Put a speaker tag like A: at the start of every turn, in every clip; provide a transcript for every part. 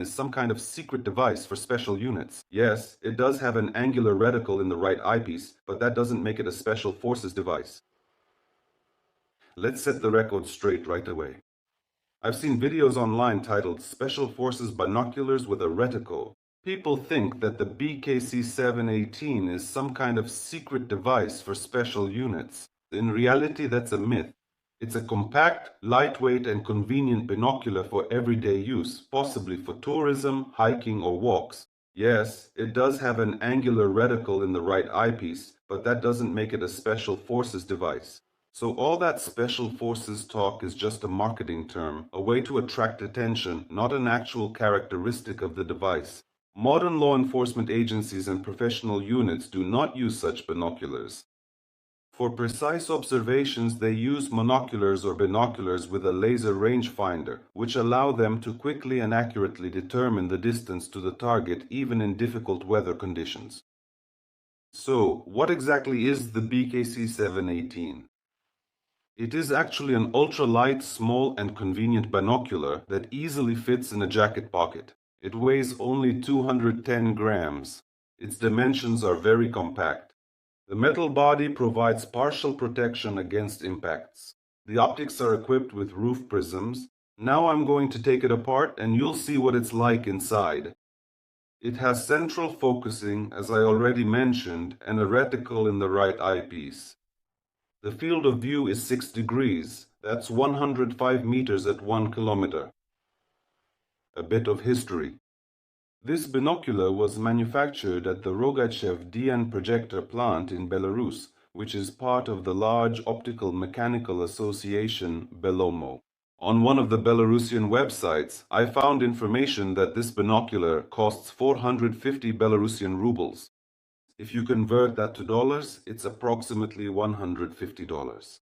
A: is some kind of secret device for special units. Yes, it does have an angular reticle in the right eyepiece, but that doesn't make it a special forces device. Let's set the record straight right away. I've seen videos online titled Special Forces Binoculars with a Reticle. People think that the BKC-718 is some kind of secret device for special units. In reality, that's a myth. It's a compact, lightweight, and convenient binocular for everyday use, possibly for tourism, hiking, or walks. Yes, it does have an angular reticle in the right eyepiece, but that doesn't make it a special forces device. So all that special forces talk is just a marketing term, a way to attract attention, not an actual characteristic of the device. Modern law enforcement agencies and professional units do not use such binoculars. For precise observations, they use monoculars or binoculars with a laser rangefinder, which allow them to quickly and accurately determine the distance to the target even in difficult weather conditions. So, what exactly is the BKC-718? It is actually an ultralight, small, and convenient binocular that easily fits in a jacket pocket. It weighs only 210 grams. Its dimensions are very compact. The metal body provides partial protection against impacts. The optics are equipped with roof prisms. Now I'm going to take it apart and you'll see what it's like inside. It has central focusing, as I already mentioned, and a reticle in the right eyepiece. The field of view is 6 degrees. That's 105 meters at 1 kilometer. A bit of history. This binocular was manufactured at the Rogachev DN projector plant in Belarus, which is part of the large optical mechanical association Belomo. On one of the Belarusian websites, I found information that this binocular costs 450 Belarusian rubles. If you convert that to dollars, it's approximately $150.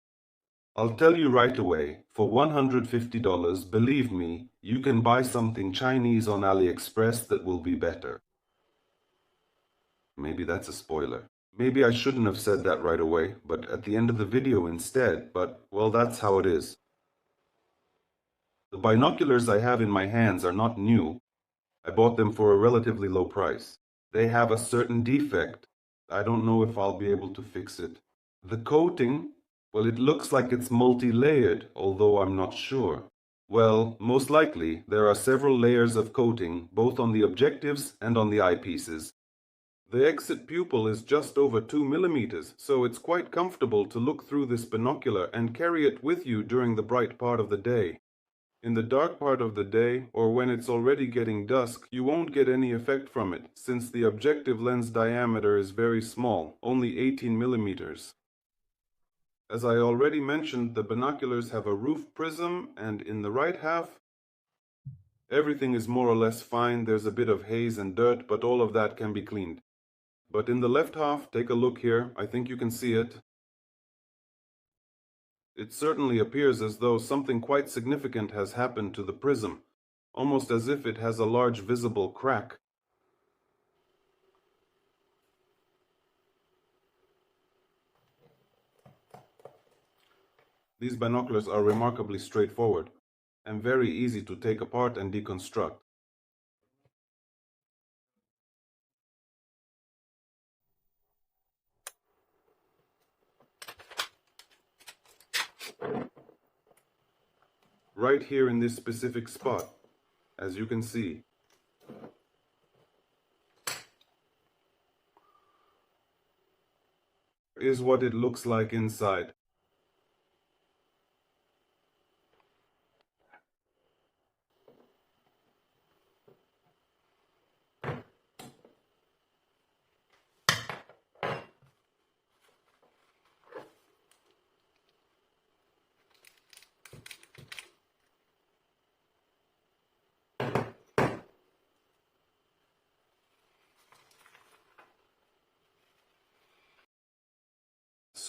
A: I'll tell you right away, for $150, believe me, you can buy something Chinese on AliExpress that will be better. Maybe that's a spoiler. Maybe I shouldn't have said that right away, but at the end of the video instead, but, well, that's how it is. The binoculars I have in my hands are not new. I bought them for a relatively low price. They have a certain defect. I don't know if I'll be able to fix it. The coating, well, it looks like it's multi-layered, although I'm not sure. Well, most likely, there are several layers of coating, both on the objectives and on the eyepieces. The exit pupil is just over 2 millimeters, so it's quite comfortable to look through this binocular and carry it with you during the bright part of the day. In the dark part of the day, or when it's already getting dusk, you won't get any effect from it, since the objective lens diameter is very small, only 18 millimeters. As I already mentioned, the binoculars have a roof prism, and in the right half, everything is more or less fine. There's a bit of haze and dirt, but all of that can be cleaned. But in the left half, take a look here, I think you can see it. It certainly appears as though something quite significant has happened to the prism, almost as if it has a large visible crack. These binoculars are remarkably straightforward and very easy to take apart and deconstruct. Right here in this specific spot, as you can see, is what it looks like inside.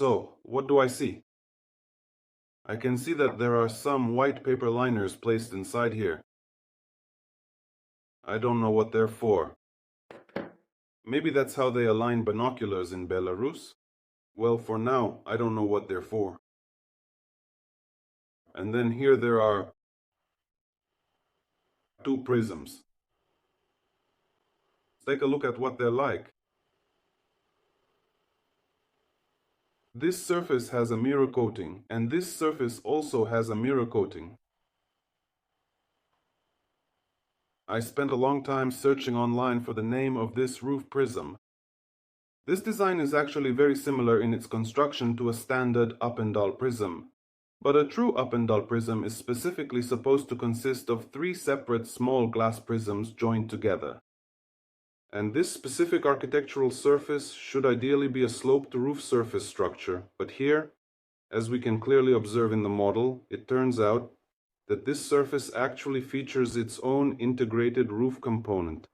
A: So, what do I see? I can see that there are some white paper liners placed inside here. I don't know what they're for. Maybe that's how they align binoculars in Belarus? Well, for now, I don't know what they're for. And then here there are two prisms. Take a look at what they're like. This surface has a mirror coating, and this surface also has a mirror coating. I spent a long time searching online for the name of this roof prism. This design is actually very similar in its construction to a standard up-and-down prism. But a true up-and-down prism is specifically supposed to consist of 3 separate small glass prisms joined together. And this specific architectural surface should ideally be a sloped roof surface structure, but here, as we can clearly observe in the model, it turns out that this surface actually features its own integrated roof component.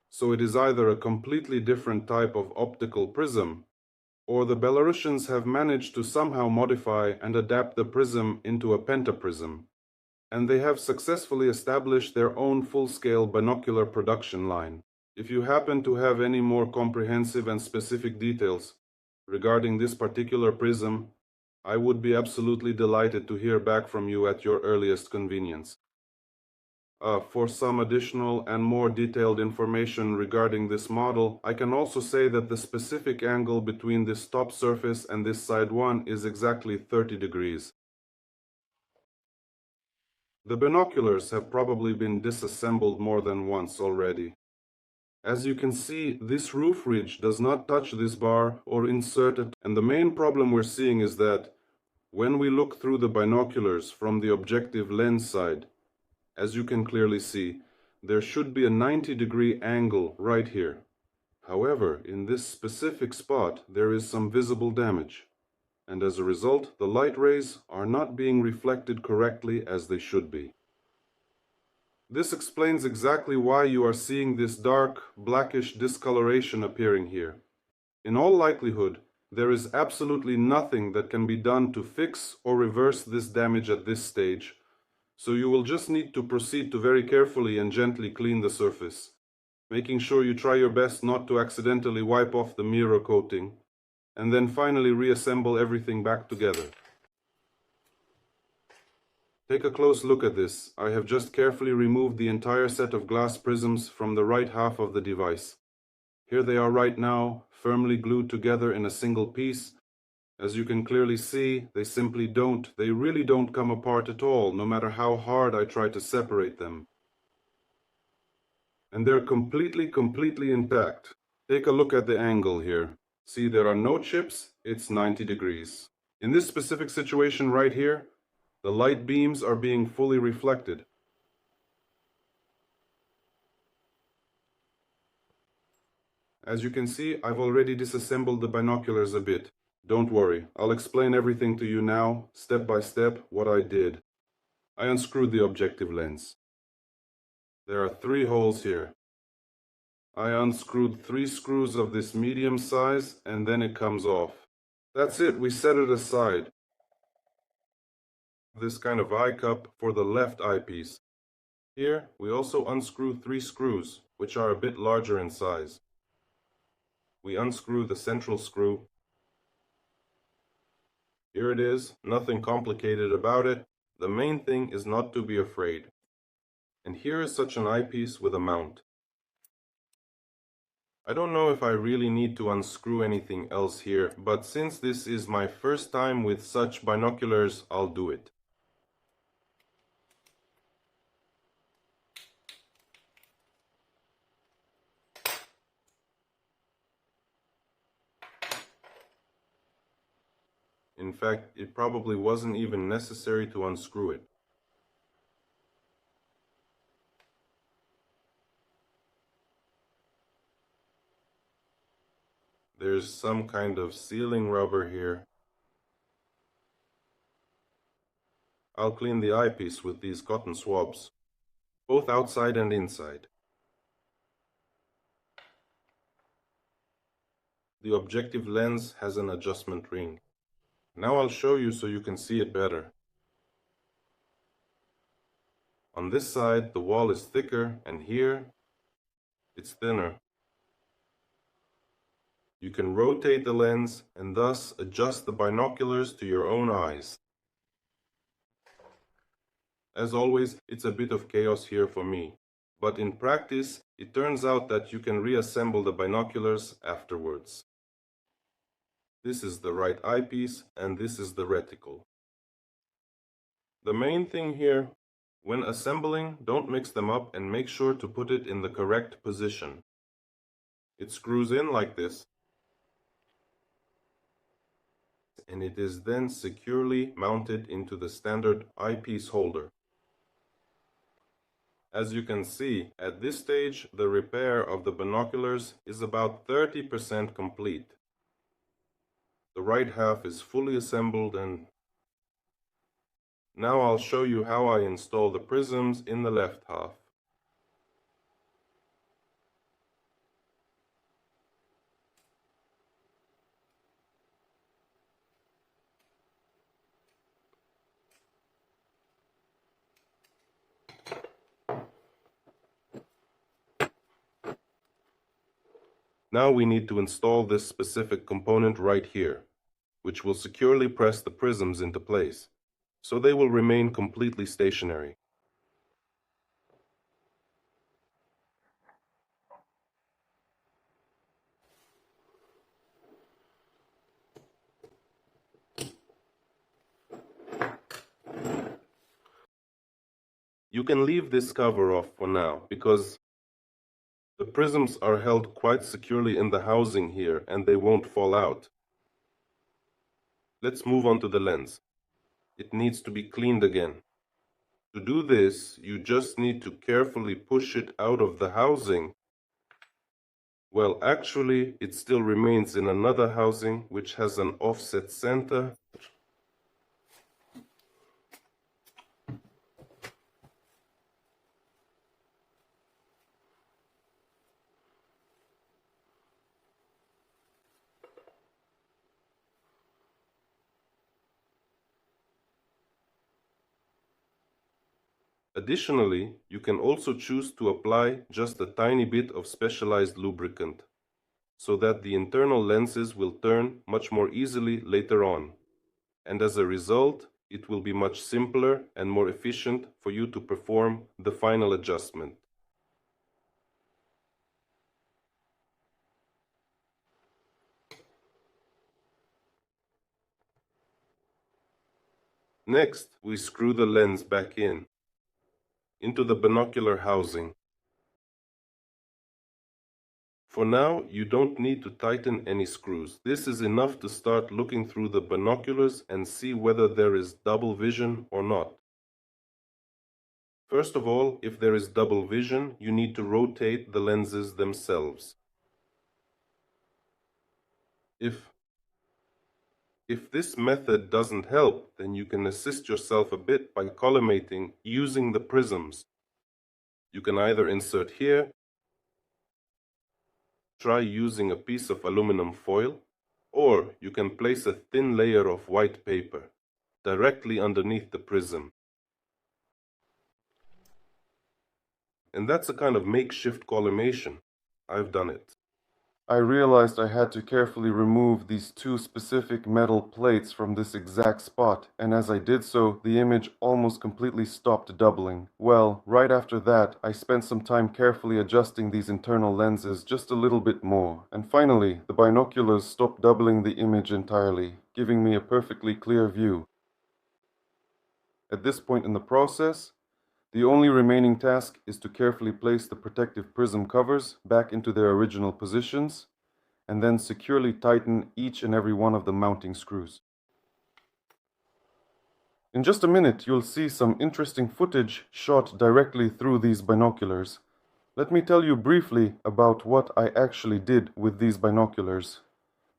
A: So it is either a completely different type of optical prism, or the Belarusians have managed to somehow modify and adapt the prism into a pentaprism, and they have successfully established their own full-scale binocular production line. If you happen to have any more comprehensive and specific details regarding this particular prism, I would be absolutely delighted to hear back from you at your earliest convenience. For some additional and more detailed information regarding this model, I can also say that the specific angle between this top surface and this side one is exactly 30 degrees. The binoculars have probably been disassembled more than once already. As you can see, this roof ridge does not touch this bar or insert it, and the main problem we're seeing is that when we look through the binoculars from the objective lens side, as you can clearly see, there should be a 90-degree angle right here. However, in this specific spot, there is some visible damage, and as a result, the light rays are not being reflected correctly as they should be. This explains exactly why you are seeing this dark, blackish discoloration appearing here. In all likelihood, there is absolutely nothing that can be done to fix or reverse this damage at this stage, so you will just need to proceed to very carefully and gently clean the surface, making sure you try your best not to accidentally wipe off the mirror coating, and then finally reassemble everything back together. Take a close look at this. I have just carefully removed the entire set of glass prisms from the right half of the device. Here they are right now, firmly glued together in a single piece. As you can clearly see, they really don't come apart at all, no matter how hard I try to separate them. And they're completely intact. Take a look at the angle here. See, there are no chips, it's 90 degrees. In this specific situation right here, the light beams are being fully reflected. As you can see, I've already disassembled the binoculars a bit. Don't worry, I'll explain everything to you now, step by step, what I did. I unscrewed the objective lens. There are 3 holes here. I unscrewed 3 screws of this medium size, and then it comes off. That's it, we set it aside. This kind of eye cup for the left eyepiece. Here, we also unscrew 3 screws, which are a bit larger in size. We unscrew the central screw. Here it is, nothing complicated about it. The main thing is not to be afraid. And here is such an eyepiece with a mount. I don't know if I really need to unscrew anything else here, but since this is my first time with such binoculars, I'll do it. In fact, it probably wasn't even necessary to unscrew it. There's some kind of sealing rubber here. I'll clean the eyepiece with these cotton swabs, both outside and inside. The objective lens has an adjustment ring. Now I'll show you so you can see it better. On this side, the wall is thicker, and here, it's thinner. You can rotate the lens and thus adjust the binoculars to your own eyes. As always, it's a bit of chaos here for me. But in practice, it turns out that you can reassemble the binoculars afterwards. This is the right eyepiece and this is the reticle. The main thing here, when assembling, don't mix them up and make sure to put it in the correct position. It screws in like this, and it is then securely mounted into the standard eyepiece holder. As you can see, at this stage, the repair of the binoculars is about 30% complete. The right half is fully assembled, and now I'll show you how I install the prisms in the left half. Now we need to install this specific component right here, which will securely press the prisms into place, so they will remain completely stationary. You can leave this cover off for now, because the prisms are held quite securely in the housing here and they won't fall out. Let's move on to the lens. It needs to be cleaned again. To do this, you just need to carefully push it out of the housing. Well, actually, it still remains in another housing which has an offset center. Additionally, you can also choose to apply just a tiny bit of specialized lubricant, so that the internal lenses will turn much more easily later on. And as a result, it will be much simpler and more efficient for you to perform the final adjustment. Next, we screw the lens back into the binocular housing. For now, you don't need to tighten any screws. This is enough to start looking through the binoculars and see whether there is double vision or not. First of all, if there is double vision, you need to rotate the lenses themselves. If this method doesn't help, then you can assist yourself a bit by collimating using the prisms. You can either insert here, try using a piece of aluminum foil, or you can place a thin layer of white paper directly underneath the prism. And that's a kind of makeshift collimation. I've done it. I realized I had to carefully remove these two specific metal plates from this exact spot, and as I did so, the image almost completely stopped doubling. Well, right after that, I spent some time carefully adjusting these internal lenses just a little bit more, and finally, the binoculars stopped doubling the image entirely, giving me a perfectly clear view. At this point in the process, the only remaining task is to carefully place the protective prism covers back into their original positions and then securely tighten each and every one of the mounting screws. In just a minute, you'll see some interesting footage shot directly through these binoculars. Let me tell you briefly about what I actually did with these binoculars.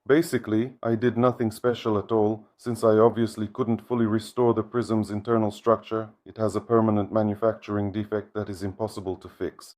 A: Basically, I did nothing special at all, since I obviously couldn't fully restore the prism's internal structure. It has a permanent manufacturing defect that is impossible to fix.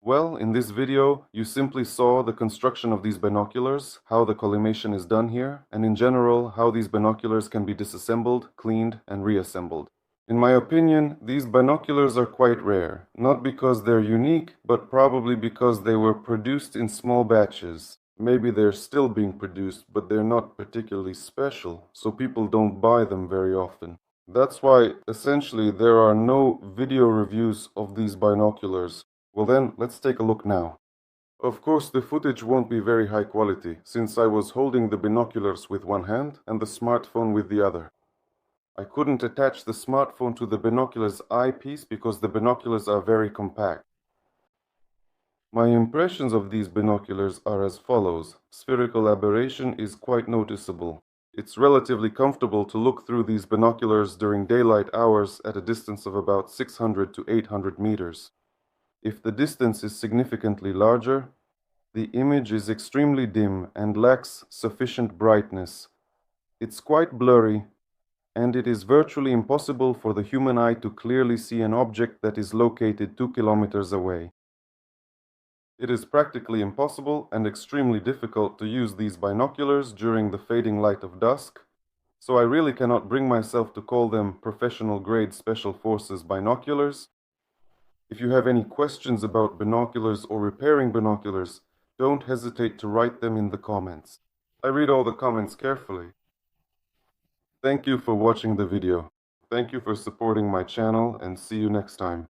A: Well, in this video, you simply saw the construction of these binoculars, how the collimation is done here, and in general, how these binoculars can be disassembled, cleaned, and reassembled. In my opinion, these binoculars are quite rare, not because they're unique, but probably because they were produced in small batches. Maybe they're still being produced, but they're not particularly special, so people don't buy them very often. That's why, essentially, there are no video reviews of these binoculars. Well then, let's take a look now. Of course, the footage won't be very high quality, since I was holding the binoculars with one hand and the smartphone with the other. I couldn't attach the smartphone to the binoculars eyepiece because the binoculars are very compact. My impressions of these binoculars are as follows. Spherical aberration is quite noticeable. It's relatively comfortable to look through these binoculars during daylight hours at a distance of about 600 to 800 meters. If the distance is significantly larger, the image is extremely dim and lacks sufficient brightness. It's quite blurry, and it is virtually impossible for the human eye to clearly see an object that is located 2 kilometers away. It is practically impossible and extremely difficult to use these binoculars during the fading light of dusk, so I really cannot bring myself to call them professional-grade Special Forces binoculars. If you have any questions about binoculars or repairing binoculars, don't hesitate to write them in the comments. I read all the comments carefully. Thank you for watching the video. Thank you for supporting my channel, and see you next time.